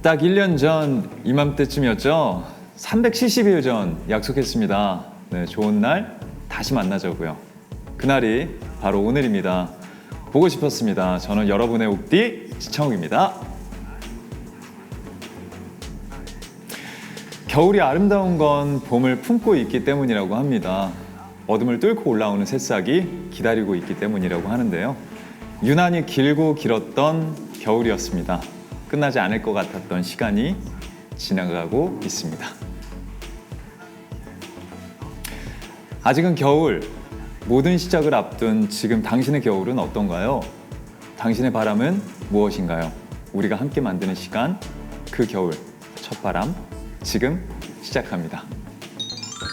딱 1년 전 이맘때쯤이었죠. 370일 전 약속했습니다. 네, 좋은 날 다시 만나자고요. 그날이 바로 오늘입니다. 보고 싶었습니다. 저는 여러분의 욱디 지창욱입니다. 겨울이 아름다운 건 봄을 품고 있기 때문이라고 합니다. 어둠을 뚫고 올라오는 새싹이 기다리고 있기 때문이라고 하는데요. 유난히 길고 길었던 겨울이었습니다. 끝나지 않을 것 같았던 시간이 지나가고 있습니다. 아직은 겨울, 모든 시작을 앞둔 지금 당신의 겨울은 어떤가요? 당신의 바람은 무엇인가요? 우리가 함께 만드는 시간, 그 겨울, 첫바람, 지금 시작합니다.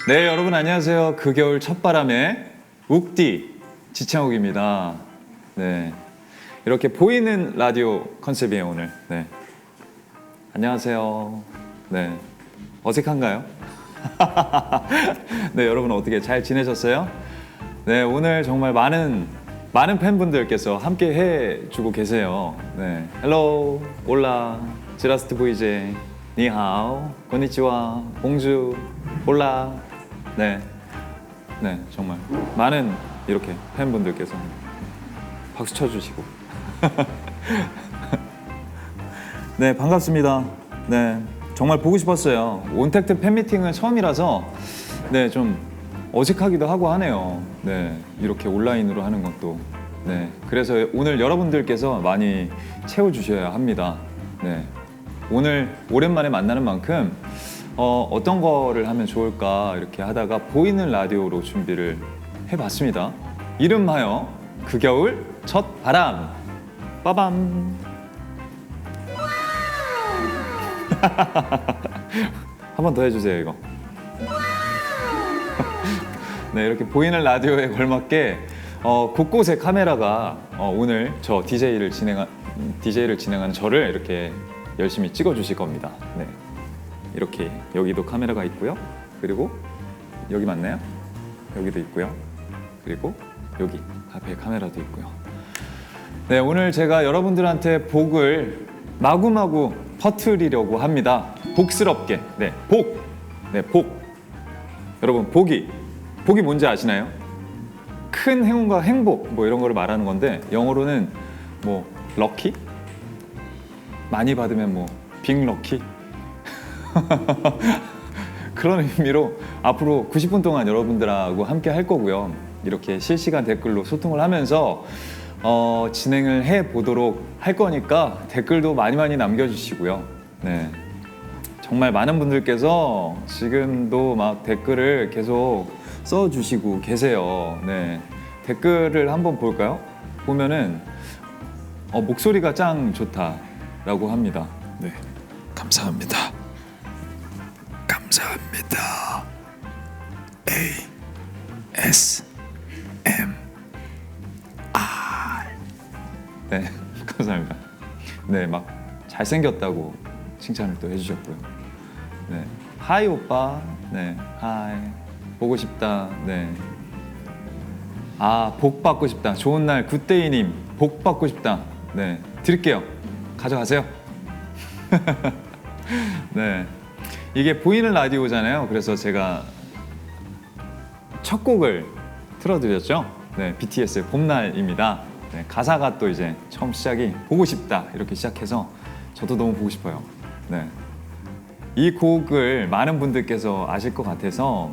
네, 여러분 안녕하세요. 그 겨울 첫바람의 욱디 지창욱입니다. 네, 이렇게 보이는 라디오 컨셉이에요 오늘. 네, 안녕하세요. 네, 어색한가요? 네, 여러분 어떻게 잘 지내셨어요? 네, 오늘 정말 많은 팬분들께서 함께 해주고 계세요. 네, 헬로, 올라, 지라스트 보이제, 니하오, konnichiwa, 봉주, 올라. 네, 정말 많은 이렇게 팬분들께서 박수 쳐주시고. 네, 반갑습니다. 네, 정말 보고 싶었어요. 온택트 팬미팅은 처음이라서 네, 좀 어색하기도 하고 하네요. 네, 이렇게 온라인으로 하는 것도. 네, 그래서 오늘 여러분들께서 많이 채워주셔야 합니다. 네, 오늘 오랜만에 만나는 만큼 어떤 거를 하면 좋을까 이렇게 하다가 보이는 라디오로 준비를 해봤습니다. 이름하여 그 겨울 첫 바람. 빠밤. 한 번 더 해주세요 이거. 네, 이렇게 보이는 라디오에 걸맞게 곳곳에 카메라가 오늘 저 DJ를 진행하는 저를 이렇게 열심히 찍어주실 겁니다. 네, 이렇게 여기도 카메라가 있고요. 그리고 여기 맞나요? 여기도 있고요. 그리고 여기 앞에 카메라도 있고요. 네, 오늘 제가 여러분들한테 복을 마구마구 퍼뜨리려고 합니다. 복스럽게. 네, 복. 네, 복. 여러분, 복이 뭔지 아시나요? 큰 행운과 행복 뭐 이런 거를 말하는 건데 영어로는 뭐 럭키? 많이 받으면 뭐 빅럭키? 그런 의미로 앞으로 90분 동안 여러분들하고 함께 할 거고요. 이렇게 실시간 댓글로 소통을 하면서 진행을 해 보도록 할 거니까 댓글도 많이 남겨주시고요. 네, 정말 많은 분들께서 지금도 막 댓글을 계속 써주시고 계세요. 네, 댓글을 한번 볼까요? 보면은 목소리가 짱 좋다라고 합니다. 네, 감사합니다. ASMR. 네, 감사합니다. 네, 막 잘생겼다고 칭찬을 또 해주셨고요. 네, 하이 오빠. 네, 하이. 보고 싶다. 네. 복 받고 싶다. 좋은 날 굿데이님 복 받고 싶다. 네, 드릴게요. 가져가세요. 네, 이게 보이는 라디오잖아요. 그래서 제가 첫 곡을 틀어드렸죠. 네, BTS의 봄날입니다. 네, 가사가 또 이제 처음 시작이 보고 싶다 이렇게 시작해서 저도 너무 보고 싶어요. 네, 이 곡을 많은 분들께서 아실 것 같아서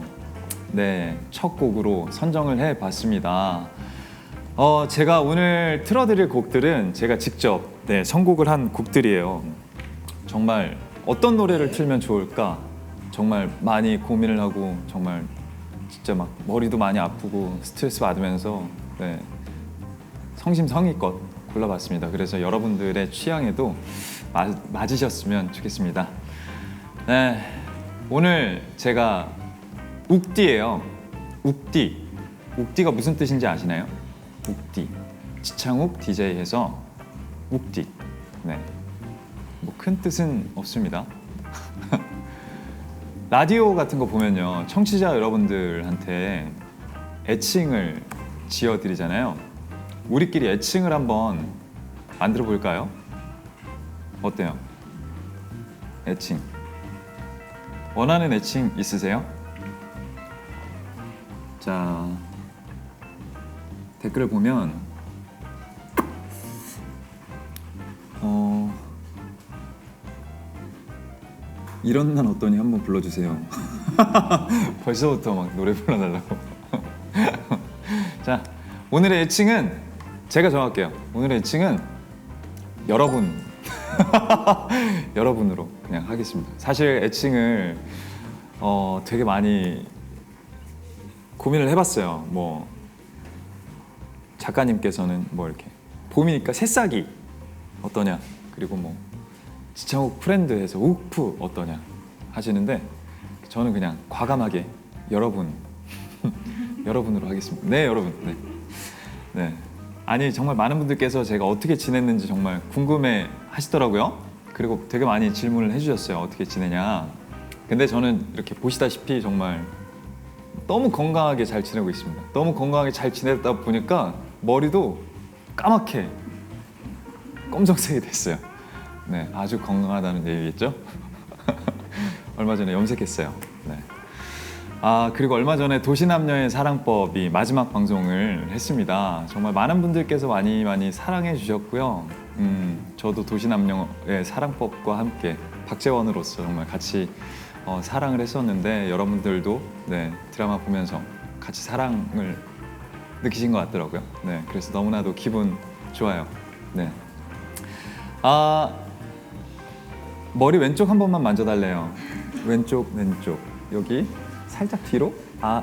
네, 첫 곡으로 선정을 해봤습니다. 제가 오늘 틀어드릴 곡들은 제가 직접 선곡을 한 곡들이에요. 정말 어떤 노래를 틀면 좋을까 정말 많이 고민을 하고 정말 진짜 막 머리도 많이 아프고 스트레스 받으면서 네, 성심성의껏 골라봤습니다. 그래서 여러분들의 취향에도 맞으셨으면 좋겠습니다. 네, 오늘 제가 욱디예요. 욱디. 욱디가 무슨 뜻인지 아시나요? 욱디. 지창욱 DJ 해서 욱디. 네, 뭐 큰 뜻은 없습니다. 라디오 같은 거 보면요, 청취자 여러분들한테 애칭을 지어드리잖아요. 우리끼리 애칭을 한번 만들어 볼까요? 어때요? 애칭. 원하는 애칭 있으세요? 자, 댓글을 보면 이런 난 어떠니 한번 불러주세요. 벌써부터 막 노래 불러달라고. 자, 오늘의 애칭은 제가 정할게요. 오늘의 애칭은 여러분. 여러분으로 그냥 하겠습니다. 사실 애칭을 되게 많이 고민을 해봤어요. 뭐 작가님께서는 뭐 이렇게 봄이니까 새싹이 어떠냐, 그리고 뭐 지창욱 프렌드에서 우프 어떠냐 하시는데 저는 그냥 과감하게 여러분 여러분으로 하겠습니다. 네, 여러분. 네. 네. 아니 정말 많은 분들께서 제가 어떻게 지냈는지 정말 궁금해 하시더라고요. 그리고 되게 많이 질문을 해주셨어요. 어떻게 지내냐. 근데 저는 이렇게 보시다시피 정말 너무 건강하게 잘 지내고 있습니다. 너무 건강하게 잘 지내다 보니까 머리도 까맣게 검정색이 됐어요. 네, 아주 건강하다는 얘기겠죠? 얼마 전에 염색했어요. 네. 그리고 얼마 전에 도시남녀의 사랑법이 마지막 방송을 했습니다. 정말 많은 분들께서 많이 사랑해 주셨고요. 저도 도시남녀의 사랑법과 함께 박재원으로서 정말 같이 사랑을 했었는데 여러분들도 네, 드라마 보면서 같이 사랑을 느끼신 것 같더라고요. 네, 그래서 너무나도 기분 좋아요. 네. 머리 왼쪽 한 번만 만져달래요. 왼쪽 여기 살짝 뒤로.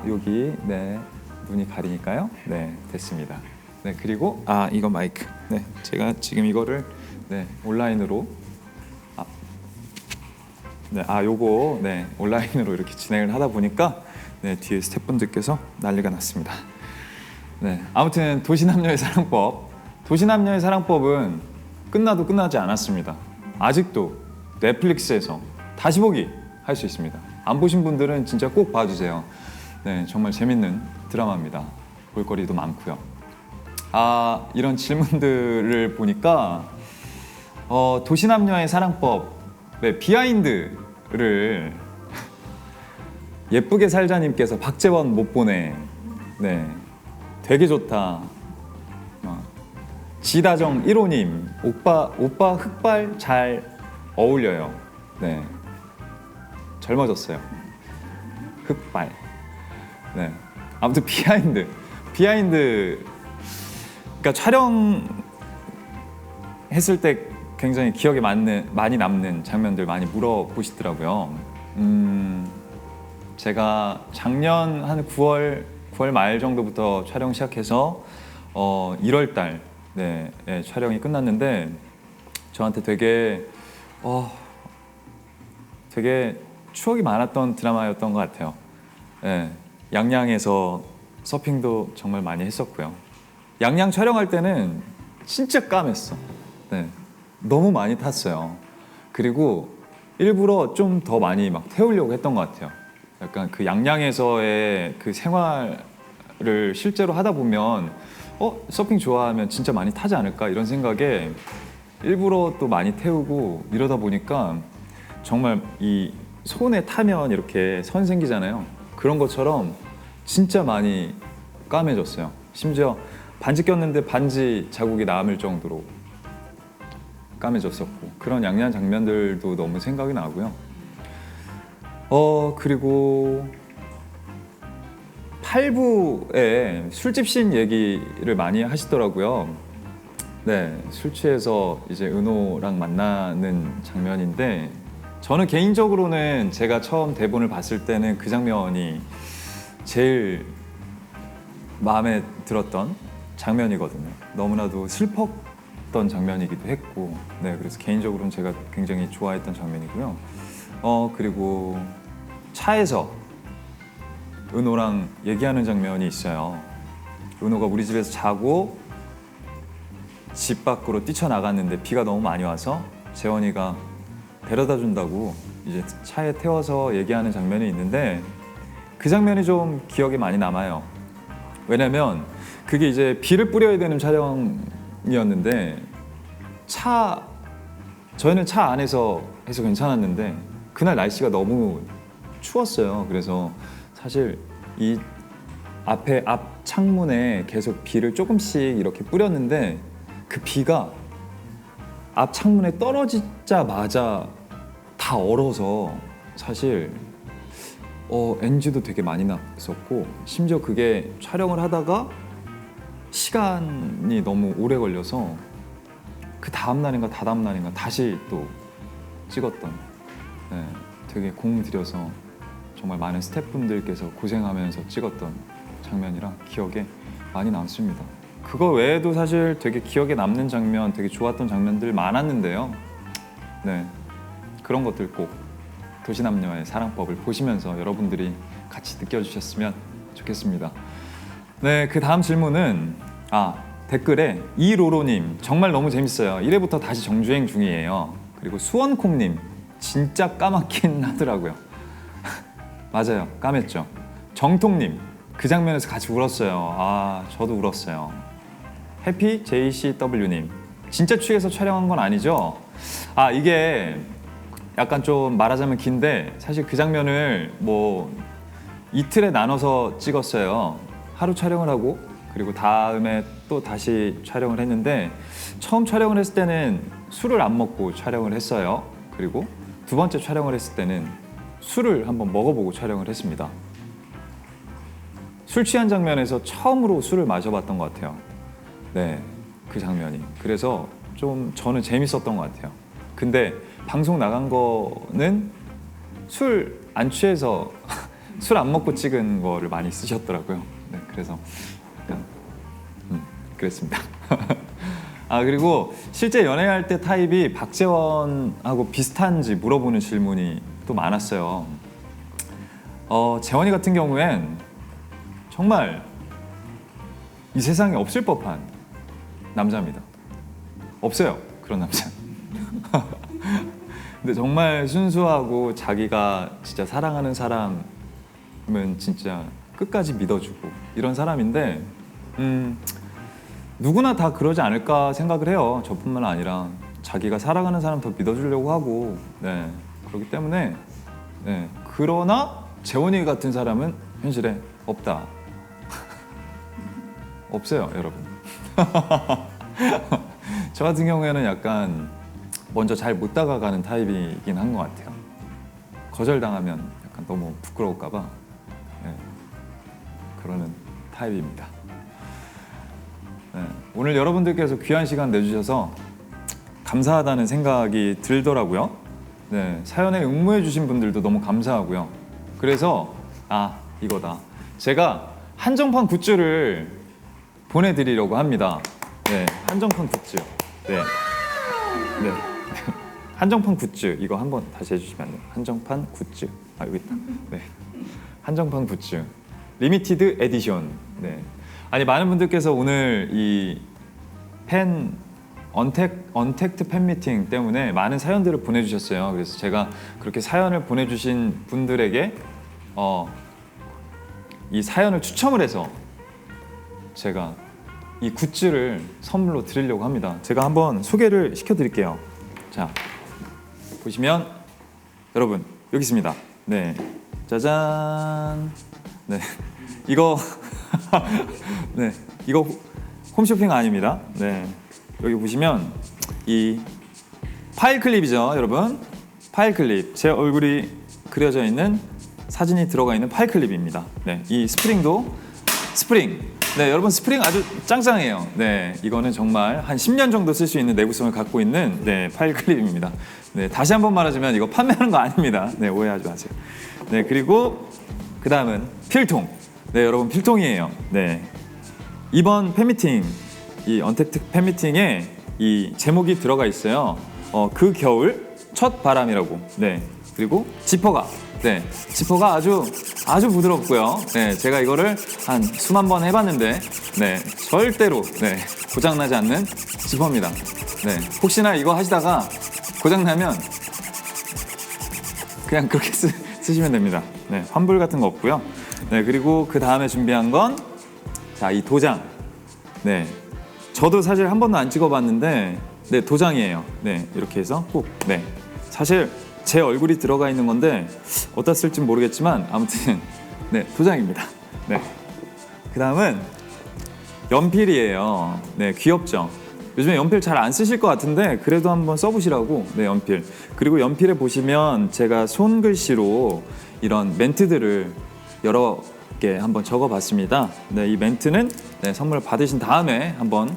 여기 네, 눈이 가리니까요. 네, 됐습니다. 네, 그리고 이거 마이크. 네, 제가 지금 이거를 네, 온라인으로 요거 네, 온라인으로 이렇게 진행을 하다 보니까 네, 뒤에 스태프분들께서 난리가 났습니다. 네, 아무튼 도시남녀의 사랑법. 도시남녀의 사랑법은 끝나도 끝나지 않았습니다. 아직도 넷플릭스에서 다시 보기 할 수 있습니다. 안 보신 분들은 진짜 꼭 봐주세요. 네, 정말 재밌는 드라마입니다. 볼거리도 많고요. 이런 질문들을 보니까 도시남녀의 사랑법의 비하인드를 예쁘게 살자님께서 박재원 못 보내. 네, 되게 좋다. 지다정 1호님 오빠 흑발 잘 어울려요. 네, 젊어졌어요. 흑발. 네, 아무튼 비하인드. 그러니까 촬영했을 때 굉장히 기억에 많이 남는 장면들 많이 물어보시더라고요. 제가 작년 한 9월 말 정도부터 촬영 시작해서 1월 달 네, 촬영이 끝났는데 저한테 되게 추억이 많았던 드라마였던 것 같아요. 네, 양양에서 서핑도 정말 많이 했었고요. 양양 촬영할 때는 진짜 까맸어. 네, 너무 많이 탔어요. 그리고 일부러 좀 더 많이 막 태우려고 했던 것 같아요. 약간 그 양양에서의 그 생활을 실제로 하다 보면 서핑 좋아하면 진짜 많이 타지 않을까 이런 생각에 일부러 또 많이 태우고 이러다 보니까 정말 이 손에 타면 이렇게 선 생기잖아요. 그런 것처럼 진짜 많이 까매졌어요. 심지어 반지 꼈는데 반지 자국이 남을 정도로 까매졌었고 그런 양양 장면들도 너무 생각이 나고요. 그리고 8부에 술집 씬 얘기를 많이 하시더라고요. 네, 술 취해서 이제 은호랑 만나는 장면인데 저는 개인적으로는 제가 처음 대본을 봤을 때는 그 장면이 제일 마음에 들었던 장면이거든요. 너무나도 슬펐던 장면이기도 했고, 네, 그래서 개인적으로는 제가 굉장히 좋아했던 장면이고요. 그리고 차에서 은호랑 얘기하는 장면이 있어요. 은호가 우리 집에서 자고 집 밖으로 뛰쳐나갔는데 비가 너무 많이 와서 재원이가 데려다 준다고 이제 차에 태워서 얘기하는 장면이 있는데 그 장면이 좀 기억에 많이 남아요. 왜냐면 그게 이제 비를 뿌려야 되는 촬영이었는데 차 저희는 차 안에서 해서 괜찮았는데 그날 날씨가 너무 추웠어요. 그래서 사실 이 앞 창문에 계속 비를 조금씩 이렇게 뿌렸는데 그 비가 앞 창문에 떨어지자마자 다 얼어서 사실 NG도 되게 많이 났었고, 심지어 그게 촬영을 하다가 시간이 너무 오래 걸려서 그 다음 날인가 다다음 날인가 다시 또 찍었던, 네, 되게 공 들여서 정말 많은 스태프분들께서 고생하면서 찍었던 장면이라 기억에 많이 남습니다. 그거 외에도 사실 되게 기억에 남는 장면, 되게 좋았던 장면들 많았는데요. 네, 그런 것들 꼭 도시남녀의 사랑법을 보시면서 여러분들이 같이 느껴주셨으면 좋겠습니다. 네, 그 다음 질문은 댓글에 이로로님 정말 너무 재밌어요. 1회부터 다시 정주행 중이에요. 그리고 수원콩님 진짜 까맣긴 하더라고요. 맞아요, 까맸죠. 정통님 그 장면에서 같이 울었어요. 저도 울었어요. 해피 JCW님 진짜 취해서 촬영한 건 아니죠? 이게 약간 좀 말하자면 긴데 사실 그 장면을 뭐 이틀에 나눠서 찍었어요. 하루 촬영을 하고 그리고 다음에 또 다시 촬영을 했는데, 처음 촬영을 했을 때는 술을 안 먹고 촬영을 했어요. 그리고 두 번째 촬영을 했을 때는 술을 한번 먹어보고 촬영을 했습니다. 술 취한 장면에서 처음으로 술을 마셔봤던 것 같아요. 네, 그 장면이. 그래서 좀 저는 재밌었던 것 같아요. 근데 방송 나간 거는 술 안 취해서 술 안 먹고 찍은 거를 많이 쓰셨더라고요. 네, 그래서 약간 그랬습니다. 그리고 실제 연애할 때 타입이 박재원하고 비슷한지 물어보는 질문이 또 많았어요. 재원이 같은 경우엔 정말 이 세상에 없을 법한 남자입니다. 없어요, 그런 남자. 근데 정말 순수하고 자기가 진짜 사랑하는 사람은 진짜 끝까지 믿어주고 이런 사람인데, 누구나 다 그러지 않을까 생각을 해요. 저뿐만 아니라 자기가 사랑하는 사람 더 믿어주려고 하고, 네, 그렇기 때문에, 네, 그러나 재원이 같은 사람은 현실에 없다. 없어요, 여러분. 저 같은 경우에는 약간 먼저 잘 못 다가가는 타입이긴 한 것 같아요. 거절당하면 약간 너무 부끄러울까 봐, 네, 그러는 타입입니다. 네, 오늘 여러분들께서 귀한 시간 내주셔서 감사하다는 생각이 들더라고요. 네, 사연에 응모해 주신 분들도 너무 감사하고요. 그래서 이거다. 제가 한정판 굿즈를 보내드리려고 합니다. 네, 한정판 굿즈. 네. 한정판 굿즈 이거 한번 다시 해주시면 안 돼요? 한정판 굿즈. 여기 있다. 네, 한정판 굿즈 리미티드 에디션. 네. 많은 분들께서 오늘 이 언택트 팬미팅 때문에 많은 사연들을 보내주셨어요. 그래서 제가 그렇게 사연을 보내주신 분들에게 이 사연을 추첨을 해서 제가 이 굿즈를 선물로 드리려고 합니다. 제가 한번 소개를 시켜드릴게요. 자, 보시면 여러분 여기 있습니다. 네, 짜잔. 네, 이거 네, 이거 홈쇼핑 아닙니다. 네, 여기 보시면 이 파일 클립이죠, 여러분. 파일 클립, 제 얼굴이 그려져 있는 사진이 들어가 있는 파일 클립입니다. 네, 이 스프링도 스프링. 네, 여러분 스프링 아주 짱짱해요. 네, 이거는 정말 한 10년 정도 쓸 수 있는 내구성을 갖고 있는 파일 클립입니다. 네, 다시 한번 말하자면 이거 판매하는 거 아닙니다. 네, 오해하지 마세요. 네, 그리고 그 다음은 필통. 네, 여러분 필통이에요. 네, 이번 팬미팅, 이 언택트 팬미팅에 이 제목이 들어가 있어요. 그 겨울 첫 바람이라고. 네, 그리고 지퍼가. 네, 지퍼가 아주 부드럽고요. 네, 제가 이거를 한 수만 번 해봤는데, 네, 절대로 고장나지 않는 지퍼입니다. 네, 혹시나 이거 하시다가 고장나면 그냥 그렇게 쓰시면 됩니다. 네, 환불 같은 거 없고요. 네, 그리고 그 다음에 준비한 건 이 도장. 네, 저도 사실 한 번도 안 찍어봤는데 네, 도장이에요. 네, 이렇게 해서 꼭. 네, 사실 제 얼굴이 들어가 있는 건데 어디다 쓸지 모르겠지만 아무튼 네, 도장입니다. 네, 그 다음은 연필이에요. 네, 귀엽죠? 요즘에 연필 잘 안 쓰실 것 같은데 그래도 한번 써보시라고. 네, 연필. 그리고 연필에 보시면 제가 손글씨로 이런 멘트들을 여러 개 한번 적어봤습니다. 네, 이 멘트는 네, 선물을 받으신 다음에 한번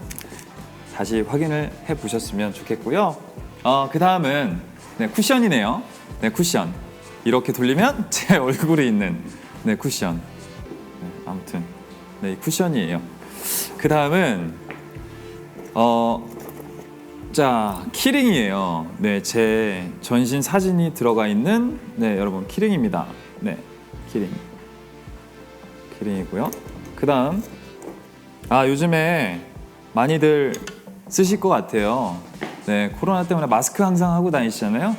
다시 확인을 해보셨으면 좋겠고요. 그 다음은 네, 쿠션이네요. 네, 쿠션. 이렇게 돌리면 제 얼굴이 있는 네, 쿠션. 네, 아무튼 네, 이 쿠션이에요. 그 다음은 자, 키링이에요. 네, 제 전신 사진이 들어가 있는 네, 여러분 키링입니다. 네, 키링이고요. 그 다음 요즘에 많이들 쓰실 것 같아요. 네, 코로나 때문에 마스크 항상 하고 다니시잖아요.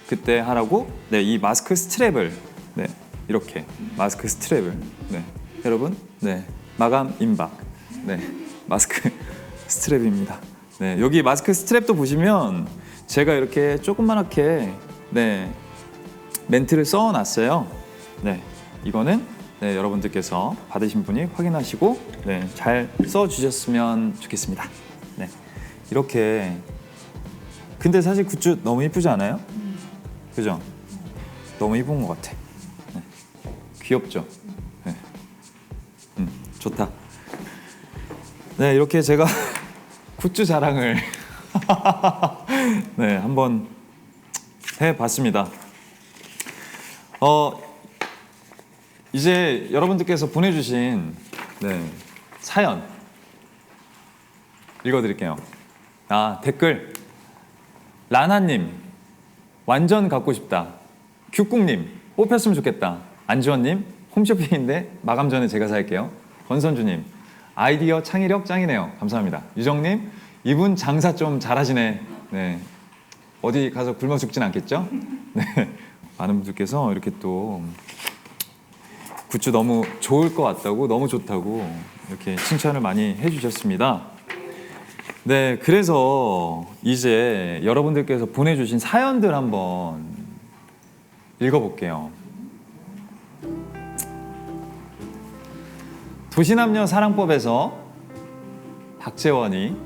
그때 하라고 네, 이 마스크 스트랩을 네, 이렇게 마스크 스트랩을 네, 여러분 네, 마감 임박 네, 마스크 스트랩입니다. 네, 여기 마스크 스트랩도 보시면 제가 이렇게 조그맣게 네, 멘트를 써놨어요. 네, 이거는 네, 여러분들께서 받으신 분이 확인하시고 네, 잘 써주셨으면 좋겠습니다. 네, 이렇게. 근데 사실 굿즈 너무 이쁘지 않아요? 그죠? 너무 이쁜 것 같아. 네, 귀엽죠? 네, 좋다. 네, 이렇게 제가 굿즈 자랑을 네, 한번 해봤습니다. 이제 여러분들께서 보내주신 네, 사연 읽어드릴게요. 댓글 라나님 완전 갖고 싶다. 규국님 뽑혔으면 좋겠다. 안지원님 홈쇼핑인데 마감 전에 제가 살게요. 권선주님 아이디어 창의력 짱이네요. 감사합니다. 유정님 이분 장사 좀 잘하시네. 네, 어디 가서 굶어 죽진 않겠죠? 네, 많은 분들께서 이렇게 또 굿즈 너무 좋을 것 같다고, 너무 좋다고 이렇게 칭찬을 많이 해주셨습니다. 네, 그래서 이제 여러분들께서 보내주신 사연들 한번 읽어볼게요. 도시남녀 사랑법에서 박재원이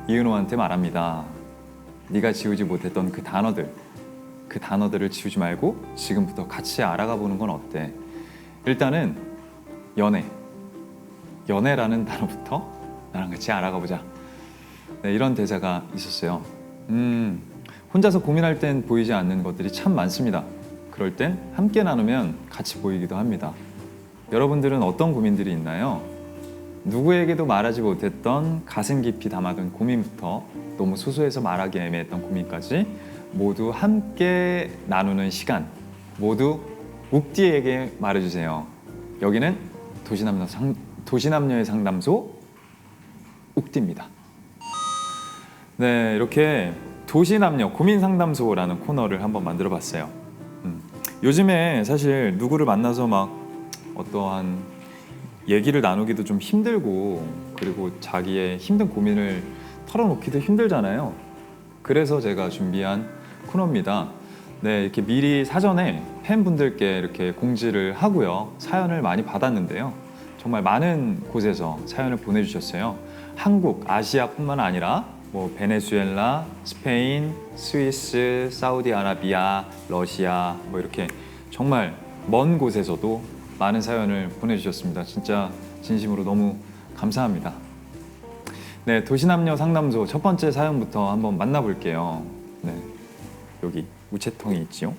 이은호한테 말합니다. 네가 지우지 못했던 그 단어들을 지우지 말고 지금부터 같이 알아가 보는 건 어때? 일단은 연애라는 단어부터 나랑 같이 알아가 보자. 네, 이런 대사가 있었어요. 혼자서 고민할 땐 보이지 않는 것들이 참 많습니다. 그럴 땐 함께 나누면 같이 보이기도 합니다. 여러분들은 어떤 고민들이 있나요? 누구에게도 말하지 못했던 가슴 깊이 담아둔 고민부터 너무 소소해서 말하기 애매했던 고민까지 모두 함께 나누는 시간, 모두 욱디에게 말해주세요. 여기는 도시남녀의 상담소 욱디입니다. 네, 이렇게 도시남녀 고민상담소라는 코너를 한번 만들어봤어요. 요즘에 사실 누구를 만나서 막 어떠한 얘기를 나누기도 좀 힘들고, 그리고 자기의 힘든 고민을 털어놓기도 힘들잖아요. 그래서 제가 준비한 코너입니다. 네, 이렇게 미리 사전에 팬분들께 이렇게 공지를 하고요. 사연을 많이 받았는데요. 정말 많은 곳에서 사연을 보내주셨어요. 한국, 아시아뿐만 아니라 뭐 베네수엘라, 스페인, 스위스, 사우디아라비아, 러시아 뭐 이렇게 정말 먼 곳에서도 많은 사연을 보내주셨습니다. 진짜 진심으로 너무 감사합니다. 네, 도시남녀 상담소 첫 번째 사연부터 한번 만나볼게요. 네, 여기 우체통이 있지요.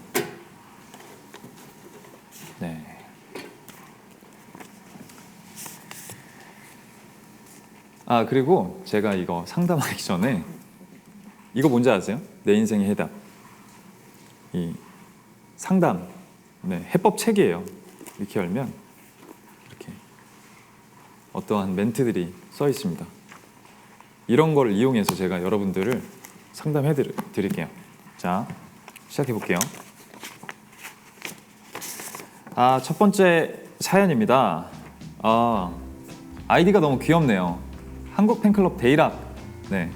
네. 그리고 제가 이거 상담하기 전에 이거 뭔지 아세요? 내 인생의 해답. 이 상담, 네, 해법 책이에요. 이렇게 열면 이렇게 어떠한 멘트들이 써 있습니다. 이런 걸 이용해서 제가 여러분들을 상담해 드릴게요. 자, 시작해 볼게요. 첫 번째 사연입니다. 아이디가 너무 귀엽네요. 한국 팬클럽 데이락, 네,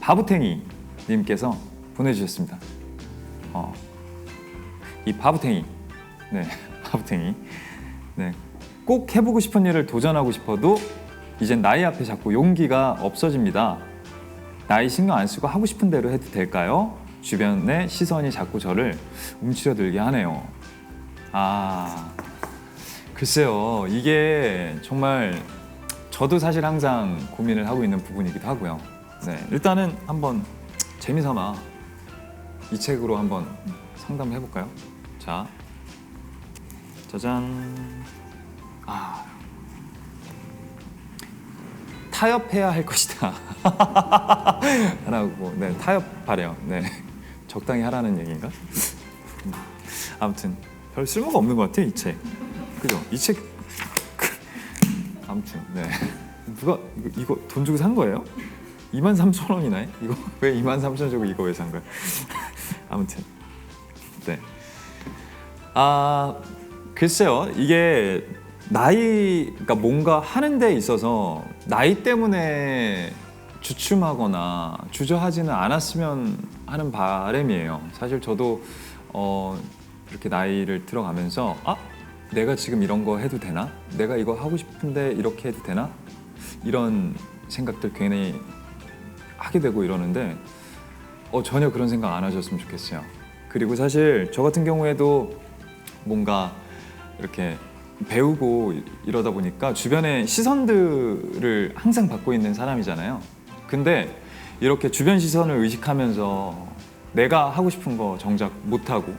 바부탱이 님께서 보내주셨습니다. 이 바보탱이, 네, 바보탱이, 네, 꼭 해보고 싶은 일을 도전하고 싶어도 이젠 나이 앞에 자꾸 용기가 없어집니다. 나이 신경 안 쓰고 하고 싶은 대로 해도 될까요? 주변의 시선이 자꾸 저를 움츠려들게 하네요. 글쎄요, 이게 정말 저도 사실 항상 고민을 하고 있는 부분이기도 하고요. 네, 일단은 한번 재미삼아 이 책으로 한번 상담해 볼까요? 자, 짜잔. 타협해야 할 것이다. 하라고. 네, 타협하래요. 네, 적당히 하라는 얘기인가? 아무튼 별 쓸모가 없는 것 같아요, 이 책. 그죠? 이 책. 아무튼 네. 누가 이거 돈 주고 산 거예요? 23,000원이네? 이거 왜 23,000원 주고 이거 왜 산 거야? 아무튼 네. 글쎄요, 이게 그러니까 뭔가 하는 데 있어서 나이 때문에 주춤하거나 주저하지는 않았으면 하는 바람이에요. 사실 저도 이렇게 나이를 들어가면서 내가 지금 이런 거 해도 되나? 내가 이거 하고 싶은데 이렇게 해도 되나? 이런 생각들 괜히 하게 되고 이러는데 전혀 그런 생각 안 하셨으면 좋겠어요. 그리고 사실 저 같은 경우에도 뭔가 이렇게 배우고 이러다 보니까 주변의 시선들을 항상 받고 있는 사람이잖아요. 근데 이렇게 주변 시선을 의식하면서 내가 하고 싶은 거 정작 못하고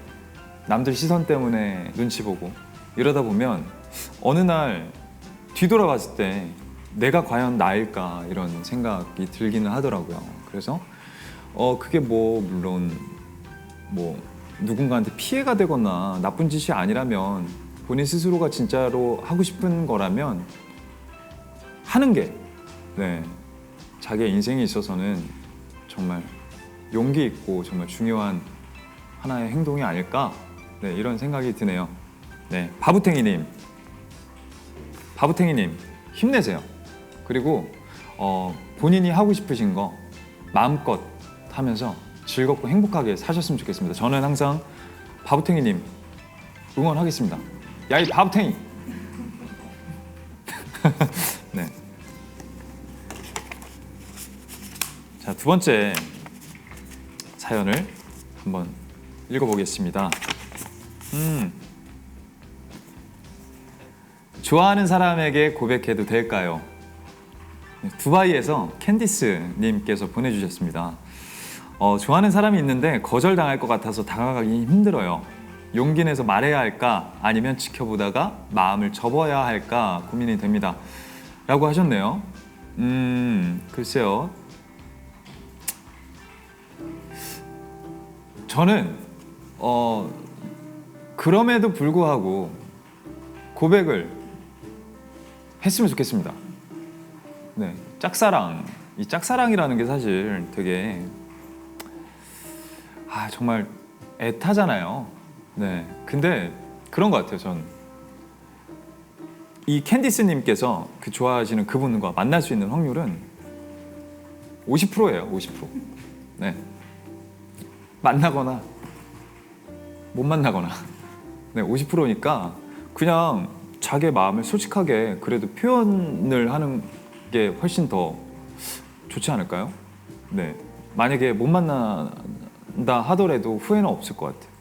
남들 시선 때문에 눈치 보고 이러다 보면 어느 날 뒤돌아봤을 때 내가 과연 나일까 이런 생각이 들기는 하더라고요. 그래서 그게 물론 누군가한테 피해가 되거나 나쁜 짓이 아니라면 본인 스스로가 진짜로 하고 싶은 거라면 하는 게 자기의 인생에 있어서는 정말 용기 있고 정말 중요한 하나의 행동이 아닐까 이런 생각이 드네요. 네, 바보탱이님 힘내세요. 그리고 본인이 하고 싶으신 거 마음껏 하면서 즐겁고 행복하게 사셨으면 좋겠습니다. 저는 항상 바보탱이님 응원하겠습니다. 야, 이 바보탱이! 네. 자, 두 번째 사연을 한번 읽어보겠습니다. 좋아하는 사람에게 고백해도 될까요? 두바이에서 캔디스님께서 보내주셨습니다. 좋아하는 사람이 있는데 거절당할 것 같아서 다가가기 힘들어요. 용기 내서 말해야 할까 아니면 지켜보다가 마음을 접어야 할까 고민이 됩니다. 라고 하셨네요. 글쎄요. 저는 그럼에도 불구하고 고백을 했으면 좋겠습니다. 네, 짝사랑. 이 짝사랑이라는 게 사실 되게 정말 애타잖아요. 네, 근데 그런 것 같아요. 전 이 캔디스님께서 좋아하시는 그분과 만날 수 있는 확률은 50%예요. 50%. 네, 만나거나 못 만나거나. 네, 50%니까 그냥 자기의 마음을 솔직하게 그래도 표현을 하는 게 훨씬 더 좋지 않을까요? 네, 만약에 못 만난다 하더라도 후회는 없을 것 같아요.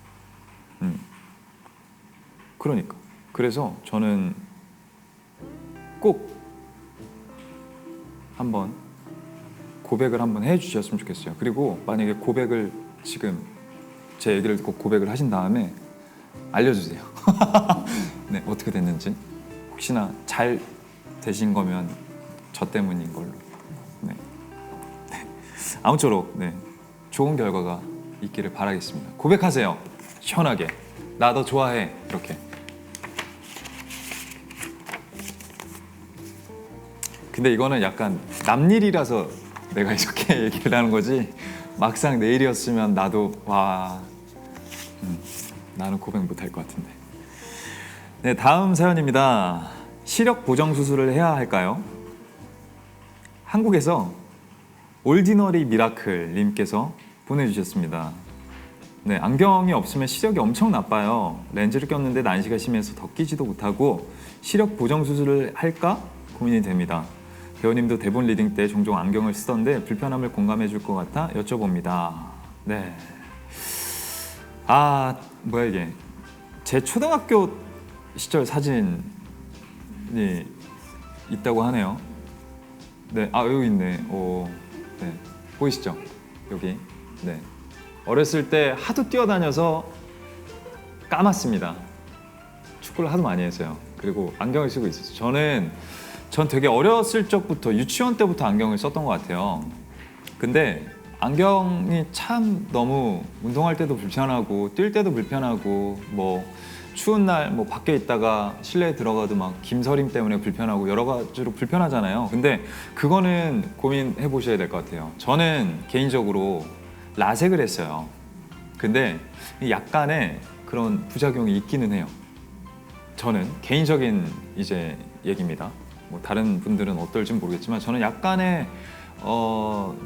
그러니까 그래서 저는 꼭 한번 고백을 한번 해주셨으면 좋겠어요. 그리고 만약에 고백을 지금 제 얘기를 듣고 고백을 하신 다음에 알려주세요. 네, 어떻게 됐는지. 혹시나 잘 되신 거면 저 때문인 걸로. 네. 아무쪼록 좋은 결과가 있기를 바라겠습니다. 고백하세요. 시원하게. 나 너 좋아해. 이렇게. 근데 이거는 약간 남일이라서 내가 이렇게 얘기를 하는 거지, 막상 내 일이었으면 나도 나는 고백 못할 것 같은데. 네, 다음 사연입니다. 시력 보정 수술을 해야 할까요? 한국에서 올디너리 미라클 님께서 보내주셨습니다. 네, 안경이 없으면 시력이 엄청 나빠요. 렌즈를 꼈는데 난시가 심해서 더 끼지도 못하고 시력 보정 수술을 할까 고민이 됩니다. 배우님도 대본 리딩 때 종종 안경을 쓰던데 불편함을 공감해 줄 것 같아 여쭤봅니다. 네. 아, 뭐야 이게. 제 초등학교 시절 사진이 있다고 하네요. 네, 아 여기 있네. 오, 네, 보이시죠? 여기. 네. 어렸을 때 하도 뛰어다녀서 까맣습니다. 축구를 하도 많이 했어요. 그리고 안경을 쓰고 있었어요. 전 되게 어렸을 적부터 유치원 때부터 안경을 썼던 것 같아요. 근데 안경이 참 너무 운동할 때도 불편하고 뛸 때도 불편하고 뭐 추운 날 뭐 밖에 있다가 실내에 들어가도 막 김서림 때문에 불편하고 여러 가지로 불편하잖아요. 근데 그거는 고민해 보셔야 될 것 같아요. 저는 개인적으로 라섹을 했어요. 근데 약간의 그런 부작용이 있기는 해요. 저는 개인적인 이제 얘기입니다. 뭐 다른 분들은 어떨지 모르겠지만 저는 약간의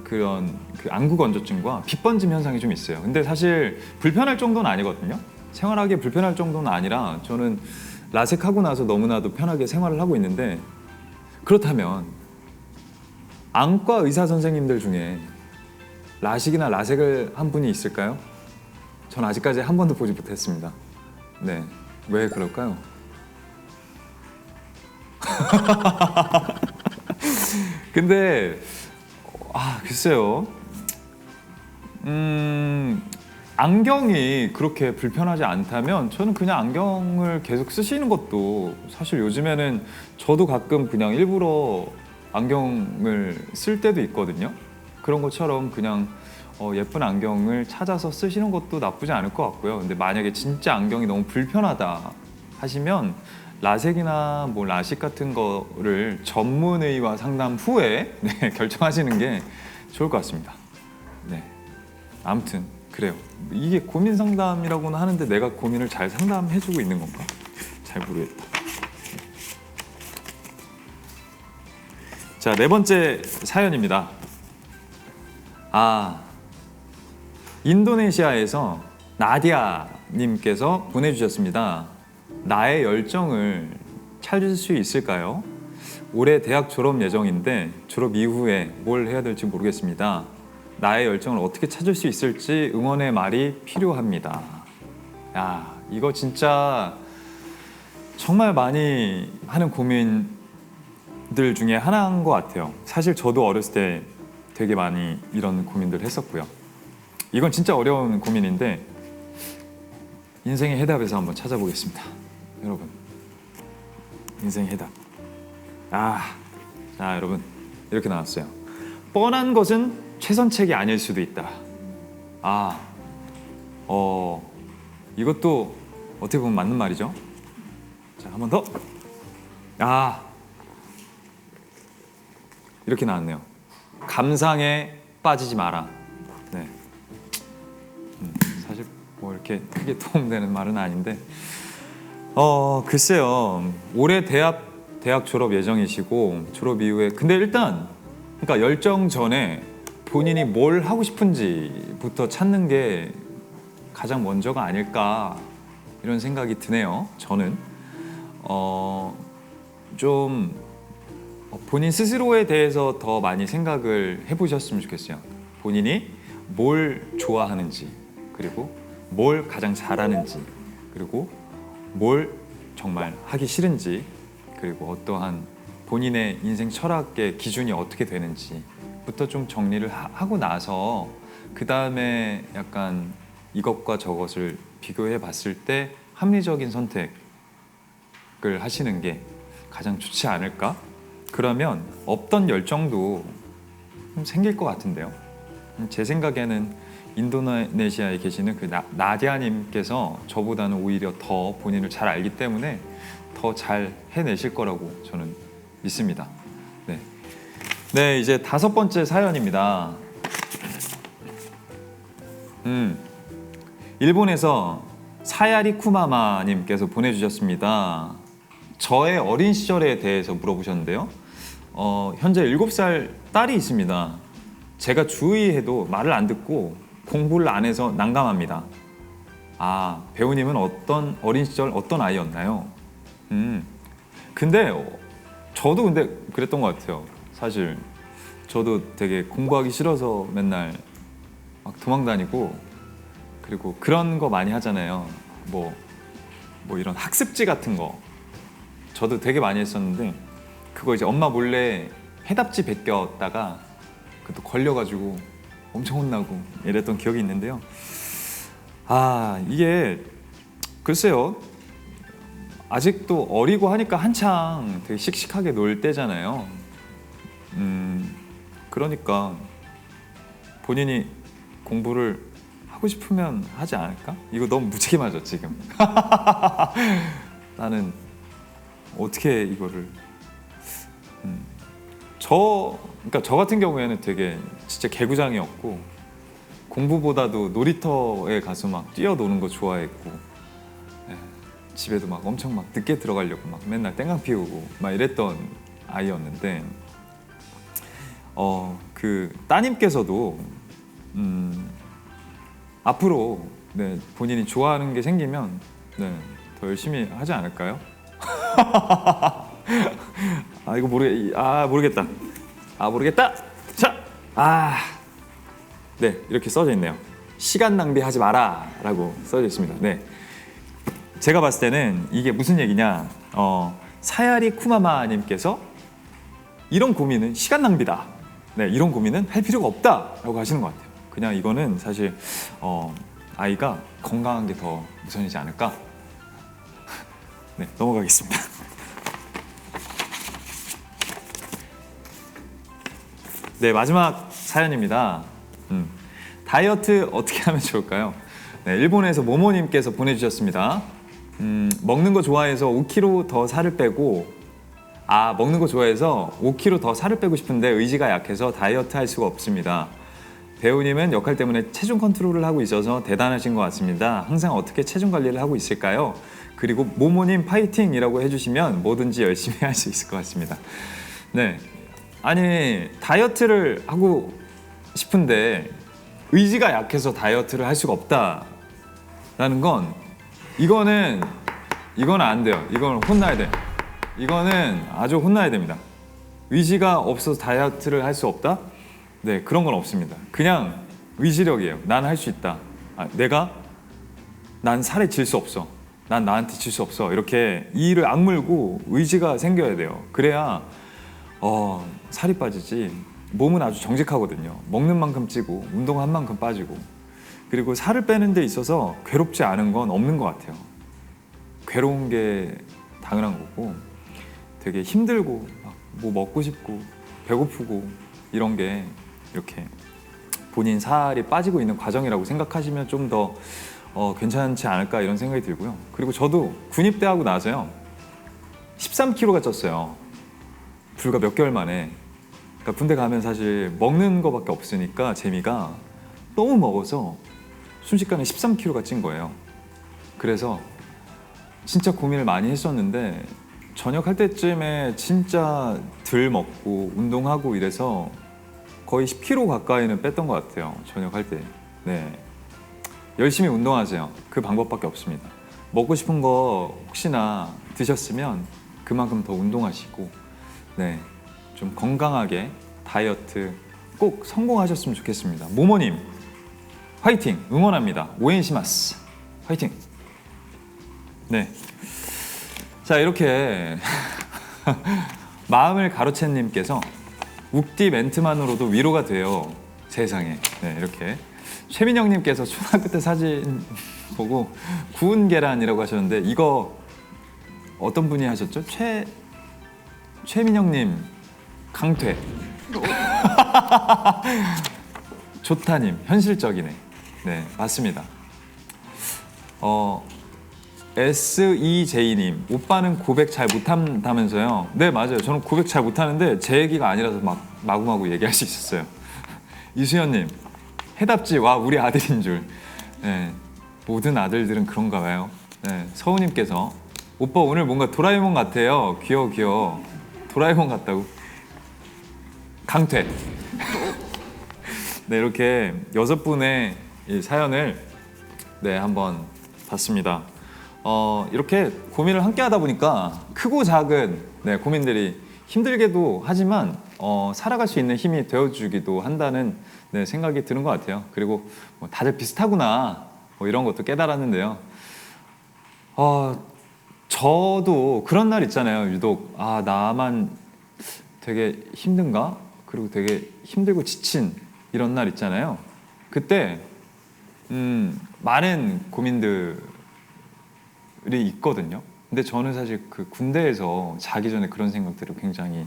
그런 그 안구 건조증과 피 번짐 현상이 좀 있어요. 근데 사실 불편할 정도는 아니거든요. 생활하기에 불편할 정도는 아니라 저는 라섹하고 나서 너무나도 편하게 생활을 하고 있는데, 그렇다면 안과 의사 선생님들 중에 라식이나 라섹을 한 분이 있을까요? 전 아직까지 한 번도 보지 못했습니다. 네, 왜 그럴까요? 근데 글쎄요. 안경이 그렇게 불편하지 않다면 저는 그냥 안경을 계속 쓰시는 것도, 사실 요즘에는 저도 가끔 그냥 일부러 안경을 쓸 때도 있거든요. 그런 것처럼 그냥 예쁜 안경을 찾아서 쓰시는 것도 나쁘지 않을 것 같고요. 근데 만약에 진짜 안경이 너무 불편하다 하시면 라섹이나 뭐 라식 같은 거를 전문의와 상담 후에 네, 결정하시는 게 좋을 것 같습니다. 네, 아무튼 그래요. 이게 고민 상담이라고는 하는데 내가 고민을 잘 상담해주고 있는 건가? 잘 모르겠다. 자, 네 번째 사연입니다. 인도네시아에서 나디아님께서 보내주셨습니다. 나의 열정을 찾을 수 있을까요? 올해 대학 졸업 예정인데 졸업 이후에 뭘 해야 될지 모르겠습니다. 나의 열정을 어떻게 찾을 수 있을지 응원의 말이 필요합니다. 야, 이거 진짜 정말 많이 하는 고민들 중에 하나인 것 같아요. 사실 저도 어렸을 때 되게 많이 이런 고민들 했었고요. 이건 진짜 어려운 고민인데 인생의 해답에서 한번 찾아보겠습니다. 여러분, 인생의 해답. 자, 여러분, 이렇게 나왔어요. 뻔한 것은 최선책이 아닐 수도 있다. 이것도 어떻게 보면 맞는 말이죠. 자, 한 번 더. 이렇게 나왔네요. 감상에 빠지지 마라. 네. 사실 뭐 이렇게 크게 도움되는 말은 아닌데, 글쎄요. 올해 대학 졸업 예정이시고 졸업 이후에, 근데 일단 그러니까 열정 전에 본인이 뭘 하고 싶은지부터 찾는 게 가장 먼저가 아닐까, 이런 생각이 드네요. 저는 좀 본인 스스로에 대해서 더 많이 생각을 해보셨으면 좋겠어요. 본인이 뭘 좋아하는지, 그리고 뭘 가장 잘하는지, 그리고 뭘 정말 하기 싫은지, 그리고 어떠한 본인의 인생 철학의 기준이 어떻게 되는지부터 좀 정리를 하고 나서 그 다음에 약간 이것과 저것을 비교해 봤을 때 합리적인 선택을 하시는 게 가장 좋지 않을까? 그러면 없던 열정도 좀 생길 것 같은데요. 제 생각에는 인도네시아에 계시는 그 나디아님께서 저보다는 오히려 더 본인을 잘 알기 때문에 더 잘 해내실 거라고 저는 믿습니다. 네, 이제 다섯 번째 사연입니다. 일본에서 사야리 쿠마마님께서 보내주셨습니다. 저의 어린 시절에 대해서 물어보셨는데요. 현재 7살 딸이 있습니다. 제가 주의해도 말을 안 듣고 공부를 안 해서 난감합니다. 아, 배우님은 어린 시절 어떤 아이였나요? 근데 저도 근데 그랬던 것 같아요. 사실 저도 되게 공부하기 싫어서 맨날 막 도망 다니고, 그리고 그런 거 많이 하잖아요. 뭐 이런 학습지 같은 거 저도 되게 많이 했었는데, 그거 이제 엄마 몰래 해답지 베꼈다가 그것도 걸려가지고 엄청 혼나고 이랬던 기억이 있는데요. 아, 이게 글쎄요, 아직도 어리고 하니까 한창 되게 씩씩하게 놀 때잖아요. 그러니까 본인이 공부를 하고 싶으면 하지 않을까? 이거 너무 무책임하죠 지금. 나는 어떻게 이거를 그러니까 저 같은 경우에는 되게 진짜 개구장이었고, 공부보다도 놀이터에 가서 막 뛰어노는 거 좋아했고, 집에도 막 엄청 막 늦게 들어가려고 막 맨날 땡강 피우고 막 이랬던 아이였는데, 그 따님께서도 앞으로 네, 본인이 좋아하는 게 생기면 네, 더 열심히 하지 않을까요? 아, 이거 모르겠다. 모르겠다. 자, 네, 이렇게 써져 있네요. 시간 낭비하지 마라라고 써져 있습니다. 네, 제가 봤을 때는 이게 무슨 얘기냐? 사야리 쿠마마님께서 이런 고민은 시간 낭비다. 네, 이런 고민은 할 필요가 없다라고 하시는 것 같아요. 그냥 이거는 사실 아이가 건강한 게 더 우선이지 않을까? 네, 넘어가겠습니다. 네, 마지막 사연입니다. 다이어트 어떻게 하면 좋을까요? 네, 일본에서 모모님께서 보내주셨습니다. 먹는 거 좋아해서 5kg 더 살을 빼고, 먹는 거 좋아해서 5kg 더 살을 빼고 싶은데 의지가 약해서 다이어트 할 수가 없습니다. 배우님은 역할 때문에 체중 컨트롤을 하고 있어서 대단하신 것 같습니다. 항상 어떻게 체중 관리를 하고 있을까요? 그리고 모모님 파이팅이라고 해주시면 뭐든지 열심히 할 수 있을 것 같습니다. 네, 아니 다이어트를 하고 싶은데 의지가 약해서 다이어트를 할 수가 없다라는 건 이건 안 돼요. 이건 혼나야 돼. 이거는 아주 혼나야 됩니다. 의지가 없어서 다이어트를 할 수 없다? 네, 그런 건 없습니다. 그냥 의지력이에요. 난 할 수 있다. 난 살에 질 수 없어. 난 나한테 질 수 없어. 이렇게 이를 악물고 의지가 생겨야 돼요. 그래야 살이 빠지지. 몸은 아주 정직하거든요. 먹는 만큼 찌고 운동한 만큼 빠지고. 그리고 살을 빼는 데 있어서 괴롭지 않은 건 없는 것 같아요. 괴로운 게 당연한 거고, 되게 힘들고 뭐 먹고 싶고 배고프고 이런 게 이렇게 본인 살이 빠지고 있는 과정이라고 생각하시면 좀 더 괜찮지 않을까 이런 생각이 들고요. 그리고 저도 군입대하고 나서요 13kg가 쪘어요. 불과 몇 개월 만에. 그러니까 군대 가면 사실 먹는 거밖에 없으니까 재미가 너무 먹어서 순식간에 13kg가 찐 거예요. 그래서 진짜 고민을 많이 했었는데 전역할 때쯤에 진짜 덜 먹고 운동하고 이래서 거의 10kg 가까이는 뺐던 것 같아요. 전역할 때. 네, 열심히 운동하세요. 그 방법밖에 없습니다. 먹고 싶은 거 혹시나 드셨으면 그만큼 더 운동하시고, 네, 좀 건강하게 다이어트 꼭 성공하셨으면 좋겠습니다. 모모님 화이팅! 응원합니다. 오엔시마스 화이팅! 네, 자, 이렇게 마음을 가로채님께서 욱디 멘트만으로도 위로가 돼요. 세상에. 네, 이렇게 최민영님께서 초등학교 때 사진 보고 구운 계란이라고 하셨는데 이거 어떤 분이 하셨죠? 최민영님 강퇴. 좋다님 현실적이네. 네, 맞습니다. SEJ님 오빠는 고백 잘 못한다면서요? 네, 맞아요. 저는 고백 잘 못하는데 제 얘기가 아니라서 막 마구마구 얘기할 수 있었어요. 이수연님 해답지 와 우리 아들인 줄. 네, 모든 아들들은 그런가 봐요. 네, 서우님께서 오빠 오늘 뭔가 도라에몽 같아요. 귀여워. 도라에몽 같다고. 강퇴. 네, 이렇게 6분의 이 사연을 한번 봤습니다. 이렇게 고민을 함께 하다 보니까 크고 작은 고민들이 힘들게도 하지만 살아갈 수 있는 힘이 되어주기도 한다는 생각이 드는 것 같아요. 그리고 뭐 다들 비슷하구나 뭐 이런 것도 깨달았는데요. 저도 그런 날 있잖아요. 유독 나만 되게 힘든가? 그리고 되게 힘들고 지친 이런 날 있잖아요. 그때 많은 고민들이 있거든요. 근데 저는 사실 그 군대에서 자기 전에 그런 생각들을 굉장히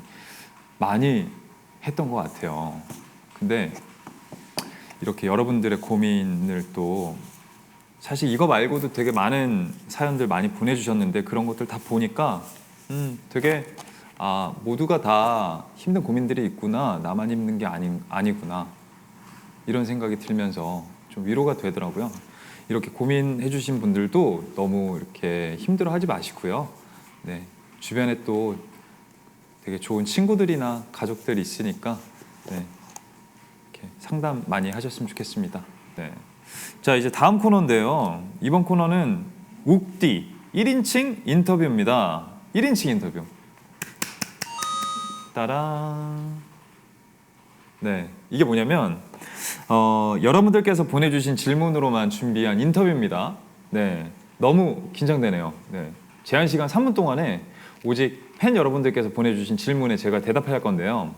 많이 했던 것 같아요. 근데 이렇게 여러분들의 고민을 또 사실 이거 말고도 되게 많은 사연들 많이 보내주셨는데 그런 것들 다 보니까 되게 모두가 다 힘든 고민들이 있구나, 나만 힘든 게 아니구나 이런 생각이 들면서 좀 위로가 되더라고요. 이렇게 고민해주신 분들도 너무 이렇게 힘들어하지 마시고요. 주변에 또 되게 좋은 친구들이나 가족들이 있으니까 이렇게 상담 많이 하셨으면 좋겠습니다. 자, 이제 다음 코너인데요. 이번 코너는 욱디 1인칭 인터뷰입니다. 1인칭 인터뷰. 따란. 이게 뭐냐면 여러분들께서 보내주신 질문으로만 준비한 인터뷰입니다. 너무 긴장되네요. 제한 시간 3분 동안에 오직 팬 여러분들께서 보내주신 질문에 제가 대답해야 할 건데요.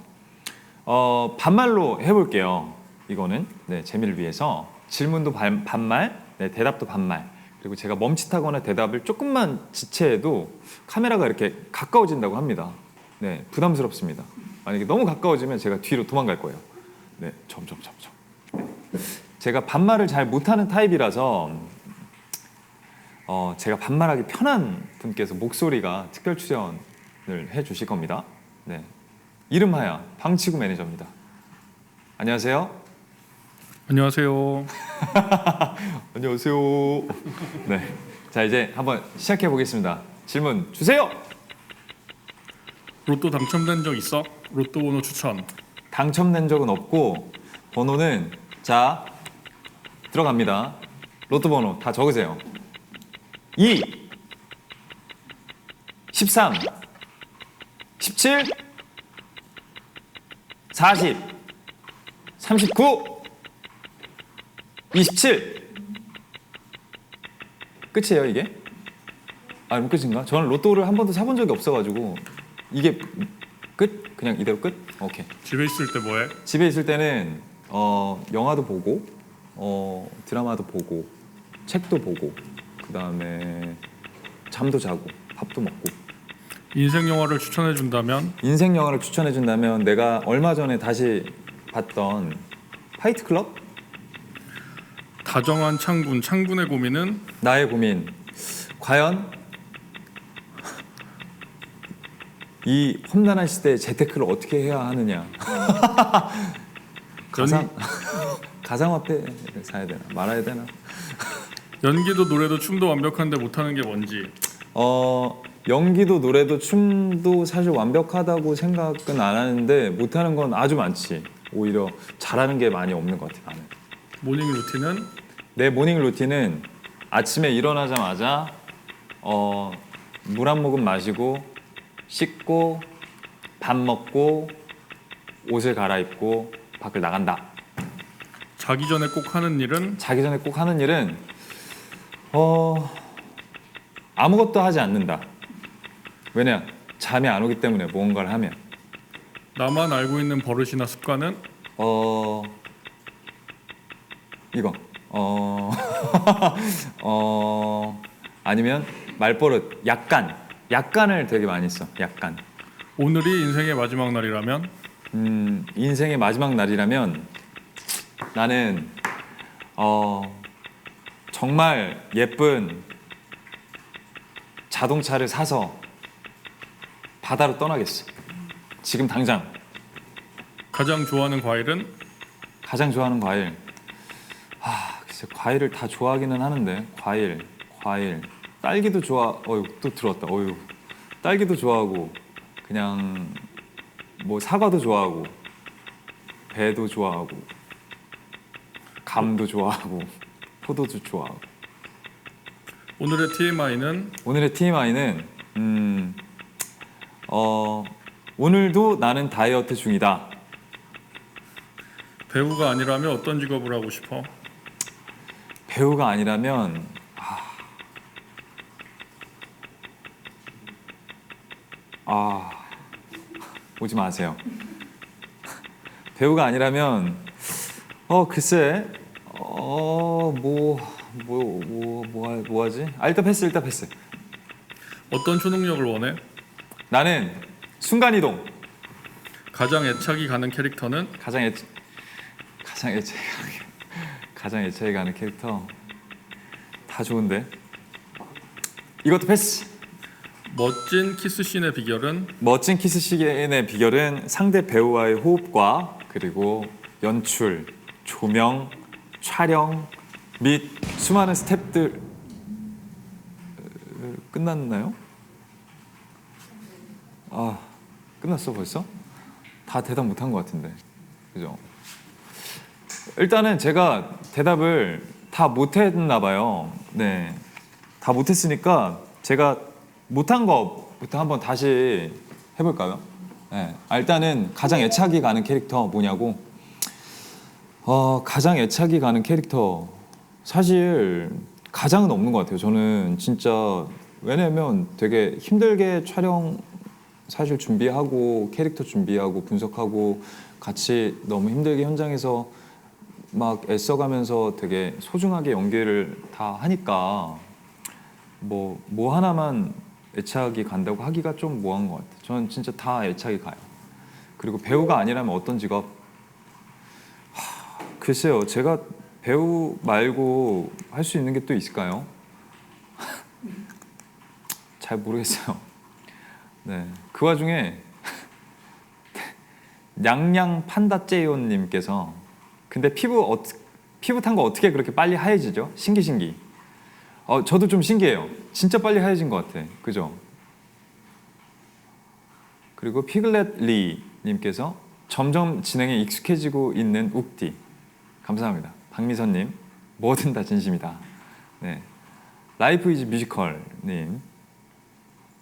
반말로 해볼게요. 이거는 재미를 위해서 질문도 반말, 대답도 반말. 그리고 제가 멈칫하거나 대답을 조금만 지체해도 카메라가 이렇게 가까워진다고 합니다. 부담스럽습니다. 만약에 너무 가까워지면 제가 뒤로 도망갈 거예요. 점점. 제가 반말을 잘 못하는 타입이라서 제가 반말하기 편한 분께서 목소리가 특별 출연을 해주실 겁니다. 이름하여 방치구 매니저입니다. 안녕하세요. 안녕하세요. 안녕하세요. 자, 이제 한번 시작해 보겠습니다. 질문 주세요. 로또 당첨된 적 있어? 로또 번호 추천. 당첨된 적은 없고 번호는 자 들어갑니다. 로또 번호 다 적으세요. 2 13 17 40 39 27 끝이에요 이게? 뭐 끝인가? 저는 로또를 한 번도 사본 적이 없어가지고 이게 끝? 그냥 이대로 끝? 오케이. 집에 있을 때 뭐해? 집에 있을 때는 영화도 보고 드라마도 보고 책도 보고 그 다음에 잠도 자고 밥도 먹고. 인생 영화를 추천해 준다면? 인생 영화를 추천해 준다면 내가 얼마 전에 다시 봤던 파이트 클럽? 다정한 창군의 고민은? 나의 고민. 과연 이 험난한 시대에 재테크를 어떻게 해야 하느냐. 가상화폐를 사야 되나 말아야 되나. 연기도 노래도 춤도 완벽한데 못하는 게 뭔지. 연기도 노래도 춤도 사실 완벽하다고 생각은 안 하는데 못하는 건 아주 많지. 오히려 잘하는 게 많이 없는 것 같아 나는. 모닝 루틴은? 내 모닝 루틴은 아침에 일어나자마자 물 한 모금 마시고 씻고 밥 먹고 옷을 갈아입고 밖을 나간다. 자기 전에 꼭 하는 일은? 자기 전에 꼭 하는 일은 아무것도 하지 않는다. 왜냐? 잠이 안 오기 때문에 무언가를 하면. 나만 알고 있는 버릇이나 습관은? 이거 아니면 말버릇 약간을 되게 많이 써. 약간. 오늘이 인생의 마지막 날이라면? 인생의 마지막 날이라면 나는 정말 예쁜 자동차를 사서 바다로 떠나겠어. 지금 당장. 가장 좋아하는 과일은? 가장 좋아하는 과일. 글쎄 과일을 다 좋아하기는 하는데 과일. 딸기도 좋아. 또 들어왔다. 딸기도 좋아하고 그냥 뭐 사과도 좋아하고 배도 좋아하고 감도 좋아하고 포도도 좋아하고. 오늘의 TMI는 오늘의 TMI는 오늘도 나는 다이어트 중이다. 배우가 아니라면 어떤 직업을 하고 싶어? 배우가 아니라면 오지 마세요. 배우가 아니라면 글쎄 뭐 하지? 일단 패스. 어떤 초능력을 원해? 나는 순간 이동. 가장 애착이 가는 캐릭터는? 가장 애착이 가는 캐릭터 다 좋은데 이것도 패스. 멋진 키스씬의 비결은? 멋진 키스씬의 비결은 상대 배우와의 호흡과 그리고 연출, 조명, 촬영 및 수많은 스태프들. 끝났나요? 끝났어 벌써? 다 대답 못한 것 같은데, 그죠? 일단은 제가 대답을 다 못했나 봐요. 네, 다 못했으니까 제가 못한 거부터 한번 다시 해볼까요? 네, 일단은 가장 애착이 가는 캐릭터 뭐냐고. 가장 애착이 가는 캐릭터 사실 가장은 없는 것 같아요. 저는 진짜 왜냐면 되게 힘들게 촬영 사실 준비하고 캐릭터 준비하고 분석하고 같이 너무 힘들게 현장에서 막 애써가면서 되게 소중하게 연기를 다 하니까 뭐 하나만 애착이 간다고 하기가 좀 뭐한 것 같아요. 저는 진짜 다 애착이 가요. 그리고 배우가 아니라면 어떤 직업? 글쎄요, 제가 배우 말고 할 수 있는 게 또 있을까요? 잘 모르겠어요. 네, 그 와중에 냥냥 판다제이온님께서 근데 피부 탄 거 어떻게 그렇게 빨리 하얘지죠? 신기. 저도 좀 신기해요. 진짜 빨리 하얘진 것 같아. 그죠? 그리고 피글렛 리님께서 점점 진행에 익숙해지고 있는 욱디. 감사합니다. 박미선님, 뭐든 다 진심이다. 네, 라이프 이즈 뮤지컬님,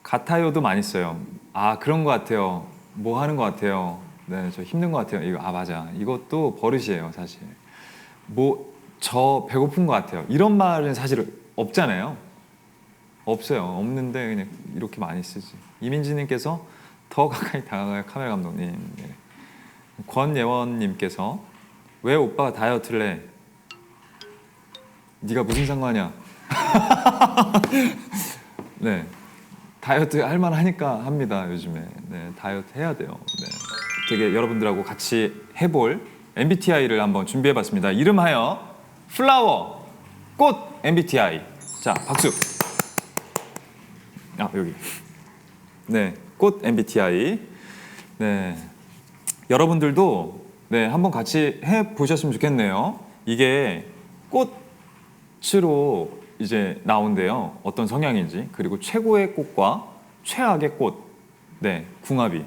같아요도 많이 써요. 그런 것 같아요. 뭐 하는 것 같아요. 네, 저 힘든 것 같아요. 이거 맞아. 이것도 버릇이에요, 사실. 저 배고픈 것 같아요. 이런 말은 사실 없잖아요. 없어요. 없는데 그냥 이렇게 많이 쓰지. 이민지님께서 더 가까이 다가가요, 카메라 감독님. 네. 권예원님께서 왜 오빠가 다이어트를 해? 네가 무슨 상관이야? 네, 다이어트 할만하니까 합니다, 요즘에. 네, 다이어트 해야 돼요. 네, 되게 여러분들하고 같이 해볼 MBTI를 한번 준비해봤습니다. 이름하여 플라워 꽃 MBTI. 자, 박수. 여기. 네, 꽃 MBTI. 네, 여러분들도 네, 한번 같이 해보셨으면 좋겠네요. 이게 꽃으로 이제 나온대요. 어떤 성향인지. 그리고 최고의 꽃과 최악의 꽃, 네, 궁합이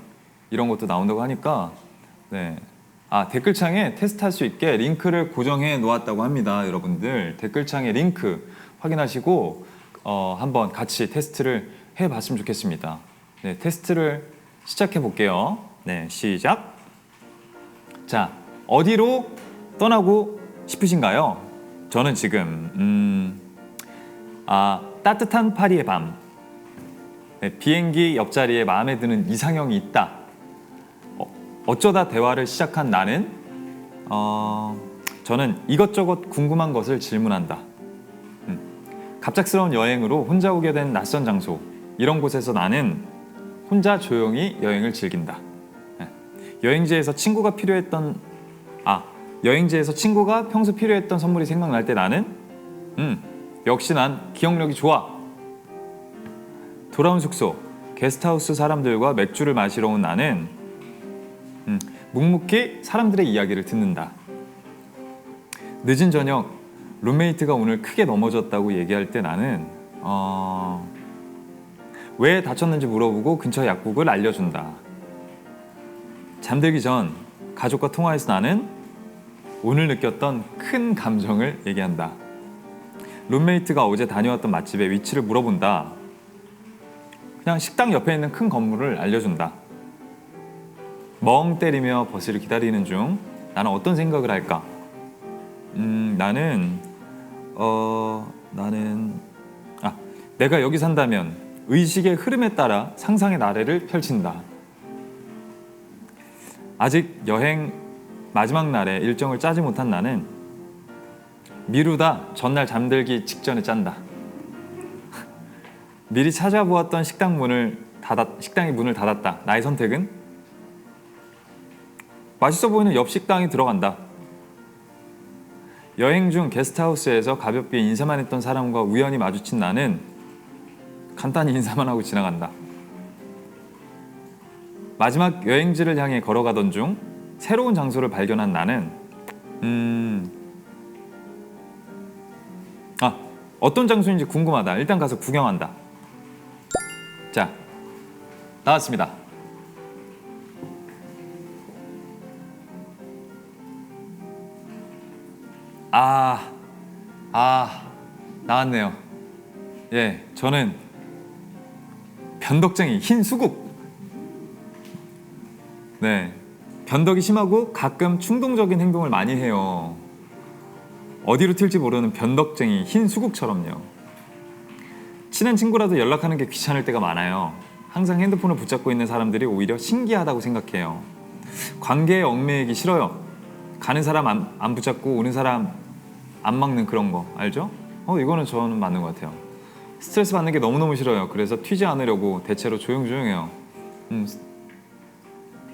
이런 것도 나온다고 하니까 네, 댓글창에 테스트할 수 있게 링크를 고정해 놓았다고 합니다. 여러분들 댓글창에 링크 확인하시고 한번 같이 테스트를 해봤으면 좋겠습니다. 네, 테스트를 시작해 볼게요. 네, 시작. 자, 어디로 떠나고 싶으신가요? 저는 지금 따뜻한 파리의 밤. 네, 비행기 옆자리에 마음에 드는 이상형이 있다. 어쩌다 대화를 시작한 나는 저는 이것저것 궁금한 것을 질문한다. 갑작스러운 여행으로 혼자 오게 된 낯선 장소. 이런 곳에서 나는 혼자 조용히 여행을 즐긴다. 여행지에서 친구가 평소 필요했던 선물이 생각날 때 나는 역시 난 기억력이 좋아. 돌아온 숙소, 게스트하우스 사람들과 맥주를 마시러 온 나는 묵묵히 사람들의 이야기를 듣는다. 늦은 저녁, 룸메이트가 오늘 크게 넘어졌다고 얘기할 때 나는 왜 다쳤는지 물어보고 근처 약국을 알려준다. 잠들기 전 가족과 통화해서 나는 오늘 느꼈던 큰 감정을 얘기한다. 룸메이트가 어제 다녀왔던 맛집의 위치를 물어본다. 그냥 식당 옆에 있는 큰 건물을 알려준다. 멍 때리며 버스를 기다리는 중 나는 어떤 생각을 할까? 나는 내가 여기 산다면 의식의 흐름에 따라 상상의 나래를 펼친다. 아직 여행 마지막 날에 일정을 짜지 못한 나는 미루다 전날 잠들기 직전에 짠다. 미리 찾아보았던 식당이 문을 닫았다. 나의 선택은 맛있어 보이는 옆 식당에 들어간다. 여행 중 게스트하우스에서 가볍게 인사만 했던 사람과 우연히 마주친 나는 간단히 인사만 하고 지나간다. 마지막 여행지를 향해 걸어가던 중 새로운 장소를 발견한 나는 어떤 장소인지 궁금하다. 일단 가서 구경한다. 자, 나왔습니다. 나왔네요. 예, 저는 변덕쟁이 흰수국. 네, 변덕이 심하고 가끔 충동적인 행동을 많이 해요. 어디로 튈지 모르는 변덕쟁이 흰수국처럼요. 친한 친구라도 연락하는 게 귀찮을 때가 많아요. 항상 핸드폰을 붙잡고 있는 사람들이 오히려 신기하다고 생각해요. 관계에 얽매이기 싫어요. 가는 사람 안 붙잡고 오는 사람 안 막는 그런 거 알죠? 이거는 저는 맞는 것 같아요. 스트레스 받는 게 너무너무 싫어요. 그래서 튀지 않으려고 대체로 조용조용해요.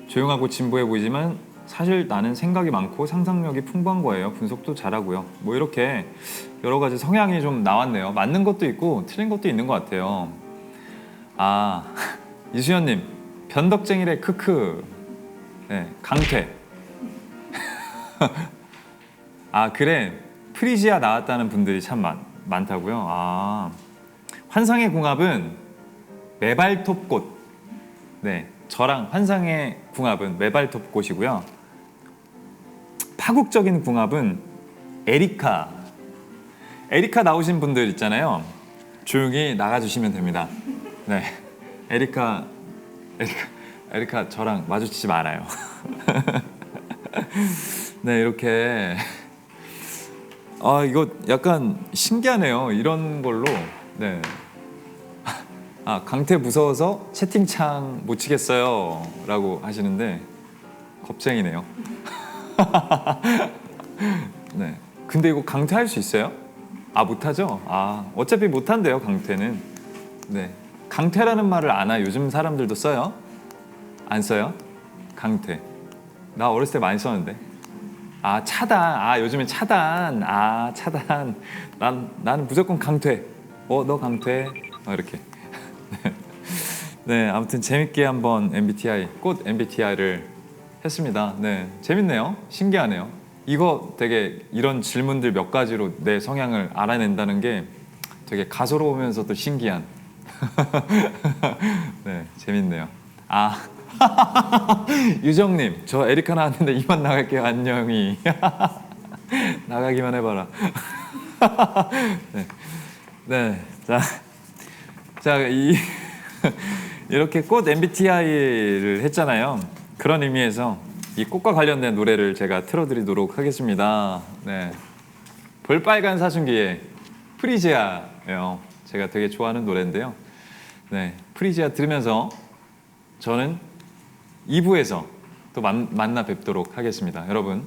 조용하고 진보해 보이지만 사실 나는 생각이 많고 상상력이 풍부한 거예요. 분석도 잘하고요. 뭐 이렇게 여러 가지 성향이 좀 나왔네요. 맞는 것도 있고 틀린 것도 있는 것 같아요. 이수연님 변덕쟁이래 크크. 네, 강퇴. 그래 프리지아 나왔다는 분들이 참 많다고요. 환상의 궁합은 메발톱꽃. 네, 저랑 환상의 궁합은 메발톱꽃이고요. 파국적인 궁합은 에리카 나오신 분들 있잖아요. 조용히 나가주시면 됩니다. 네, 에리카 저랑 마주치지 말아요. 네, 이렇게 이거 약간 신기하네요. 이런 걸로. 네. 강태 무서워서 채팅창 못 치겠어요 라고 하시는데 겁쟁이네요. 네. 근데 이거 강퇴할 수 있어요? 못하죠? 어차피 못한대요 강퇴는. 네. 강퇴라는 말을 아나 요즘 사람들도 써요? 안 써요? 강퇴. 나 어렸을 때 많이 썼는데. 차단. 요즘엔 차단. 차단. 나는 무조건 강퇴. 너 강퇴. 이렇게. 네, 아무튼 재밌게 한번 꽃 MBTI를 했습니다. 네, 재밌네요. 신기하네요. 이거 되게 이런 질문들 몇 가지로 내 성향을 알아낸다는 게 되게 가소로우면서도 신기한. 네, 재밌네요. 유정님, 저 에리카 나왔는데 이만 나갈게요. 안녕히. 나가기만 해봐라. 네, 자, 이렇게 꽃 MBTI를 했잖아요. 그런 의미에서 이 꽃과 관련된 노래를 제가 틀어드리도록 하겠습니다. 네, 볼빨간 사춘기의 프리지아예요. 제가 되게 좋아하는 노래인데요. 네, 프리지아 들으면서 저는 2부에서 또 만나 뵙도록 하겠습니다. 여러분